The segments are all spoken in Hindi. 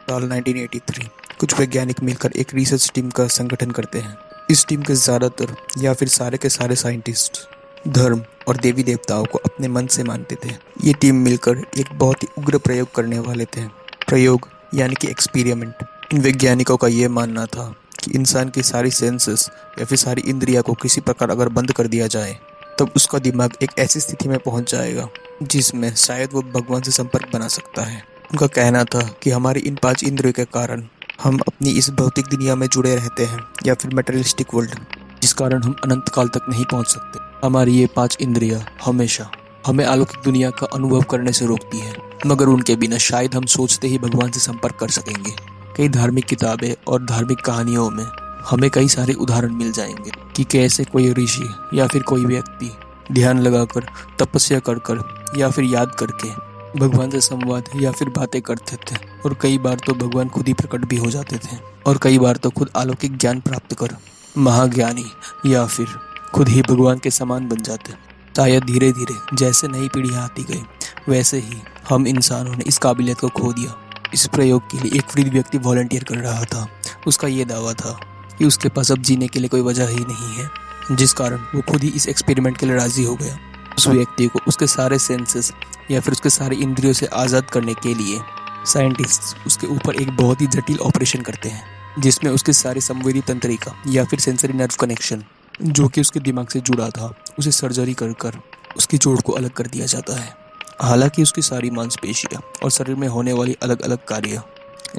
साल 1983 कुछ वैज्ञानिक मिलकर एक रिसर्च टीम का संगठन करते हैं। इस टीम के ज़्यादातर या फिर सारे के सारे साइंटिस्ट धर्म और देवी देवताओं को अपने मन से मानते थे। ये टीम मिलकर एक बहुत ही उग्र प्रयोग करने वाले थे। प्रयोग यानी कि एक्सपेरिमेंट। इन वैज्ञानिकों का ये मानना था कि इंसान की सारी सेंसेस या फिर सारी इंद्रियां को किसी प्रकार अगर बंद कर दिया जाए तब उसका दिमाग एक ऐसी स्थिति में पहुंच जाएगा जिसमें शायद वो भगवान से संपर्क बना सकता है। उनका कहना था कि हमारी इन 5 इंद्रियों के कारण हम अपनी इस भौतिक दुनिया में जुड़े रहते हैं या फिर मटेरियलिस्टिक वर्ल्ड, जिस कारण हम अनंत काल तक नहीं पहुंच सकते। हमारी ये 5 इंद्रियां हमेशा हमें अलौकिक दुनिया का अनुभव करने से रोकती है, मगर उनके बिना शायद हम सोचते ही भगवान से संपर्क कर सकेंगे। कई धार्मिक किताबें और धार्मिक कहानियों में हमें कई सारे उदाहरण मिल जाएंगे कि कैसे कोई ऋषि या फिर कोई व्यक्ति ध्यान लगाकर, तपस्या कर कर या फिर याद करके भगवान से संवाद या फिर बातें करते थे, और कई बार तो भगवान खुद ही प्रकट भी हो जाते थे, और कई बार तो खुद अलौकिक ज्ञान प्राप्त कर महाज्ञानी या फिर खुद ही भगवान के समान बन जाते। शायद धीरे धीरे जैसे नई पीढ़ियां आती गई वैसे ही हम इंसानों ने इस काबिलियत को खो दिया। इस प्रयोग के लिए एक वृद्ध व्यक्ति वॉलंटियर कर रहा था। उसका ये दावा था कि उसके पास अब जीने के लिए कोई वजह ही नहीं है, जिस कारण वो खुद ही इस एक्सपेरिमेंट के लिए राजी हो गया। उस व्यक्ति को उसके सारे सेंसेस या फिर उसके सारे इंद्रियों से आज़ाद करने के लिए साइंटिस्ट उसके ऊपर एक बहुत ही जटिल ऑपरेशन करते हैं, जिसमें उसकी सारी संवेदी तंत्रिका या फिर सेंसरी नर्व कनेक्शन जो कि उसके दिमाग से जुड़ा था उसे सर्जरी कर कर उसकी जोड़ को अलग कर दिया जाता है। हालांकि उसकी सारी मांसपेशियां और शरीर में होने वाली अलग अलग कार्य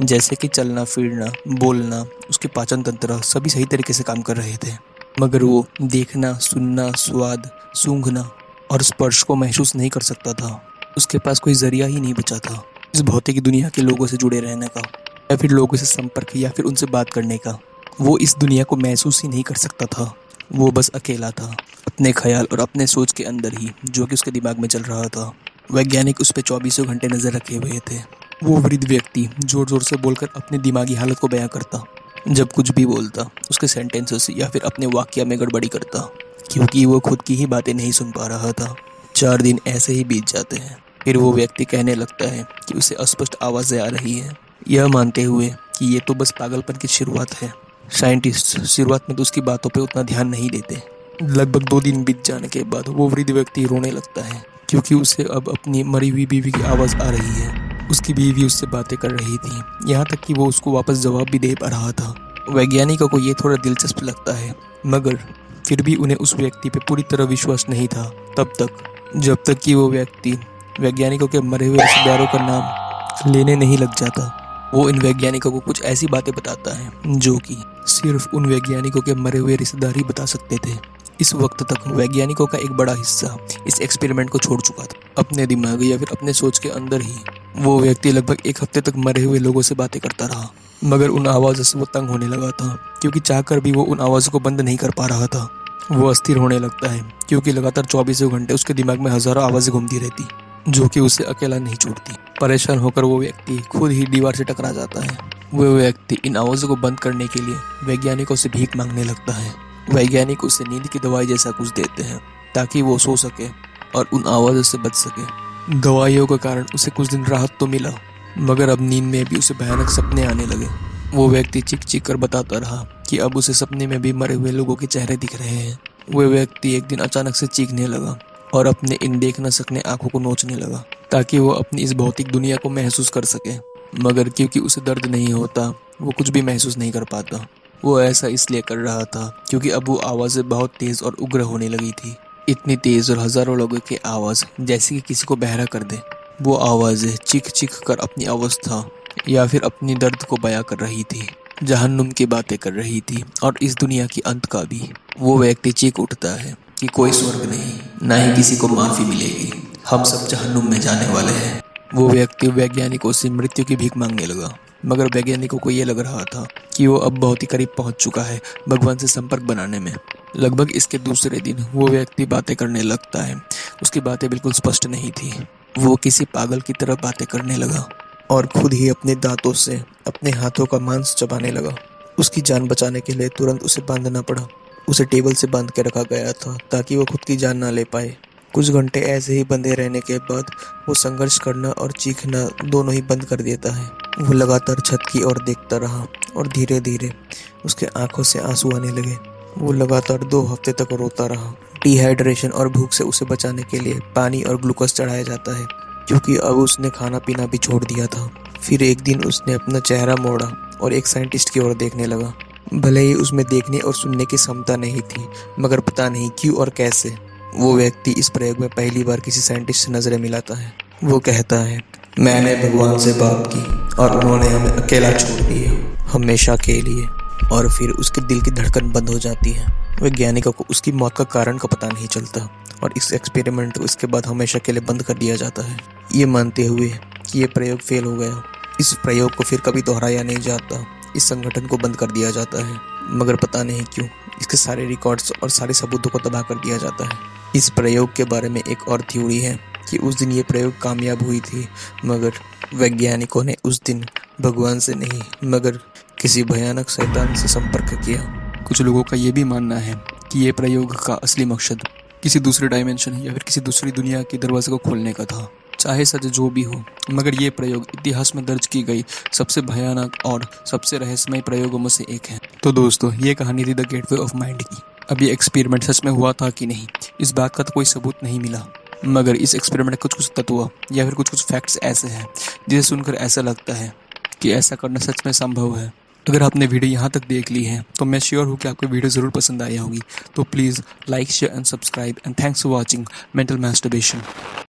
जैसे कि चलना फिरना बोलना, उसके पाचन तंत्र सभी सही तरीके से काम कर रहे थे, मगर वो देखना, सुनना, स्वाद, सूंघना और स्पर्श को महसूस नहीं कर सकता था। उसके पास कोई जरिया ही नहीं बचा था इस भौतिक दुनिया के लोगों से जुड़े रहने का या फिर लोगों से संपर्क या फिर उनसे बात करने का। वो इस दुनिया को महसूस ही नहीं कर सकता था। वो बस अकेला था अपने ख्याल और अपने सोच के अंदर ही, जो कि उसके दिमाग में चल रहा था। वैज्ञानिक उस पर 24 घंटे नजर रखे हुए थे। वो वृद्ध व्यक्ति जोर जोर से बोलकर अपनी दिमागी हालत को बयां करता, जब कुछ भी बोलता उसके सेंटेंसेस या फिर अपने वाक्य में गड़बड़ी करता, क्योंकि वो खुद की ही बातें नहीं सुन पा रहा था। 4 दिन ऐसे ही बीत जाते हैं। फिर वो व्यक्ति कहने लगता है कि उसे अस्पष्ट आवाज़ें आ रही है, यह मानते हुए कि ये तो बस पागलपन की शुरुआत है। साइंटिस्ट शुरुआत में तो उसकी बातों पे उतना ध्यान नहीं देते। लगभग 2 दिन बीत जाने के बाद वो वृद्ध व्यक्ति रोने लगता है, क्योंकि उसे अब अपनी मरी हुई बीवी की आवाज़ आ रही है। उसकी बीवी उससे बातें कर रही थी, यहाँ तक कि वो उसको वापस जवाब भी दे पा रहा था। वैज्ञानिकों को ये थोड़ा दिलचस्प लगता है, मगर फिर भी उन्हें उस व्यक्ति पे पूरी तरह विश्वास नहीं था तब तक, जब तक कि वो व्यक्ति वैज्ञानिकों के मरे हुए रिश्तेदारों का नाम लेने नहीं लग जाता। वो इन वैज्ञानिकों को कुछ ऐसी बातें बताता है जो कि सिर्फ उन वैज्ञानिकों के मरे हुए रिश्तेदार ही बता सकते थे। इस वक्त तक वैज्ञानिकों का एक बड़ा हिस्सा इस एक्सपेरिमेंट को छोड़ चुका था। अपने दिमाग या फिर अपने सोच के अंदर ही वो व्यक्ति लगभग 1 हफ्ते तक मरे हुए लोगों से बातें करता रहा, मगर उन आवाज़ों से वो तंग होने लगा था, क्योंकि चाहकर भी वो उन आवाज़ों को बंद नहीं कर पा रहा था। वो अस्थिर होने लगता है, क्योंकि लगातार 24 घंटे उसके दिमाग में हज़ारों आवाज़ें घूमती रहती, जो कि उसे अकेला नहीं छोड़ती। परेशान होकर वो व्यक्ति खुद ही दीवार से टकरा जाता है। वो व्यक्ति इन आवाज़ों को बंद करने के लिए वैज्ञानिकों से भीख मांगने लगता है। वैज्ञानिक उसे नींद की दवाई जैसा कुछ देते हैं ताकि वो सो सके और उन आवाज़ों से बच सके। दवाइयों के कारण उसे कुछ दिन राहत तो मिला, मगर अब नींद में भी उसे भयानक सपने आने लगे। वो व्यक्ति चीख चीख कर बताता रहा कि अब उसे सपने में भी मरे हुए लोगों के चेहरे दिख रहे हैं। वो व्यक्ति एक दिन अचानक से चीखने लगा और अपने इन देख न सकने आंखों को नोचने लगा ताकि वो अपनी इस भौतिक दुनिया को महसूस कर सके, मगर क्योंकि उसे दर्द नहीं होता वो कुछ भी महसूस नहीं कर पाता। वो ऐसा इसलिए कर रहा था क्योंकि अब वो आवाज़ें बहुत तेज़ और उग्र होने लगी थी, इतनी तेज़ और हज़ारों लोगों की आवाज़ जैसे कि किसी को बहरा कर दे। वो आवाज़ें चीख चीख कर अपनी अवस्था या फिर अपनी दर्द को बयां कर रही थी, जहन्नुम की बातें कर रही थी और इस दुनिया की अंत का भी। वो व्यक्ति चीख उठता है कि कोई स्वर्ग नहीं, ना ही किसी को माफ़ी मिलेगी, हम सब जहन्नुम में जाने वाले हैं। वो व्यक्ति वैज्ञानिकों से मृत्यु की भीख मांगने लगा, मगर वैज्ञानिकों को ये लग रहा था कि वो अब बहुत ही करीब पहुंच चुका है भगवान से संपर्क बनाने में। लगभग इसके दूसरे दिन वो व्यक्ति बातें करने लगता है। उसकी बातें बिल्कुल स्पष्ट नहीं थी। वो किसी पागल की तरह बातें करने लगा और खुद ही अपने दांतों से अपने हाथों का मांस चबाने लगा। उसकी जान बचाने के लिए तुरंत उसे बांधना पड़ा। उसे टेबल से बांध के रखा गया था ताकि वो खुद की जान ना ले पाए। कुछ घंटे ऐसे ही बंधे रहने के बाद वो संघर्ष करना और चीखना दोनों ही बंद कर देता है। वो लगातार छत की ओर देखता रहा और धीरे धीरे उसके आंखों से आंसू आने लगे। वो लगातार 2 हफ्ते तक रोता रहा। डिहाइड्रेशन और भूख से उसे बचाने के लिए पानी और ग्लूकोज चढ़ाया जाता है, क्योंकि अब उसने खाना पीना भी छोड़ दिया था। फिर एक दिन उसने अपना चेहरा मोड़ा और एक साइंटिस्ट की ओर देखने लगा। भले ही उसमें देखने और सुनने की क्षमता नहीं थी, मगर पता नहीं क्यों और कैसे वो व्यक्ति इस प्रयोग में पहली बार किसी साइंटिस्ट से नजरें मिलाता है। वो कहता है, मैंने भगवान से बात की और उन्होंने हमें अकेला छोड़ दिया, हमेशा के लिए। और फिर उसके दिल की धड़कन बंद हो जाती है। वैज्ञानिकों को उसकी मौत का कारण का पता नहीं चलता और इस एक्सपेरिमेंट को इसके बाद हमेशा के लिए बंद कर दिया जाता है, ये मानते हुए कि ये प्रयोग फेल हो गया। इस प्रयोग को फिर कभी दोहराया नहीं जाता। इस संगठन को बंद कर दिया जाता है, मगर पता नहीं क्यों इसके सारे रिकॉर्ड्स और सारे सबूतों को तबाह कर दिया जाता है। इस प्रयोग के बारे में एक और थ्योरी है कि उस दिन ये प्रयोग कामयाब हुई थी, मगर वैज्ञानिकों ने उस दिन भगवान से नहीं मगर किसी भयानक शैतान से संपर्क किया। कुछ लोगों का ये भी मानना है कि ये प्रयोग का असली मकसद किसी दूसरे डायमेंशन या फिर किसी दूसरी दुनिया के दरवाजे को खोलने का था। चाहे सच जो भी हो, मगर ये प्रयोग इतिहास में दर्ज की गई सबसे भयानक और सबसे रहस्यमय प्रयोगों में से एक है। तो दोस्तों, ये कहानी थी द गेटवे ऑफ माइंड की। अब ये एक्सपेरिमेंट सच में हुआ था कि नहीं, इस बात का तो कोई सबूत नहीं मिला, मगर इस एक्सपेरिमेंट में कुछ कुछ तत्व या फिर कुछ कुछ फैक्ट्स ऐसे हैं जिसे सुनकर ऐसा लगता है कि ऐसा करना सच में संभव है। अगर आपने वीडियो यहाँ तक देख ली है तो मैं श्योर हूँ कि आपको वीडियो ज़रूर पसंद आई होगी। तो please like, share and subscribe and thanks for watching mental masturbation.